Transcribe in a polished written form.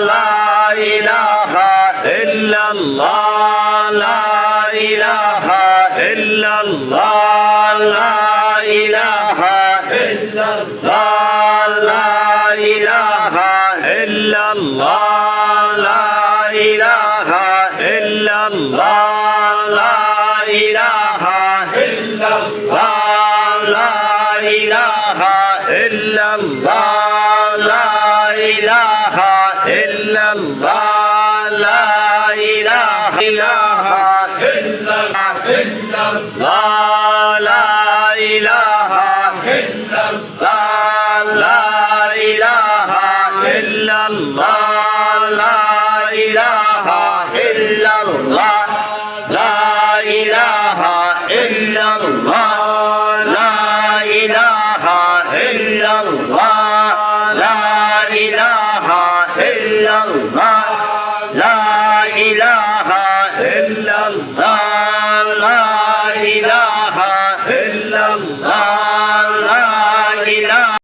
লা ইলাহা ইল্লাল্লাহ লা ইলাহা ইল্লাল্লাহ লা ইলাহা ইল্লাল্লাহ লা ইলাহা ইল্লাল্লাহ লা ইলাহা ইল্লাল্লাহ লা ইলাহা ইল্লাল্লাহ লা ইলাহা ইল্লাল্লাহ লা ইলাহা ইল্লাল্লাহ লা ইলাহা ইল্লাল্লাহ লা ইলাহা ইল্লাল্লাহ লা ইলাহা ইল্লাল্লাহ লা ইলাহা ইল্লাল্লাহ লা ইলাহা ইল্লাল্লাহ লা ইলাহা ইল্লাল্লাহ লা ইলাহা ইল্লাল্লাহ লা ইলাহা ইল্লাল্লাহ লা ইলাহা ইল্লাল্লাহ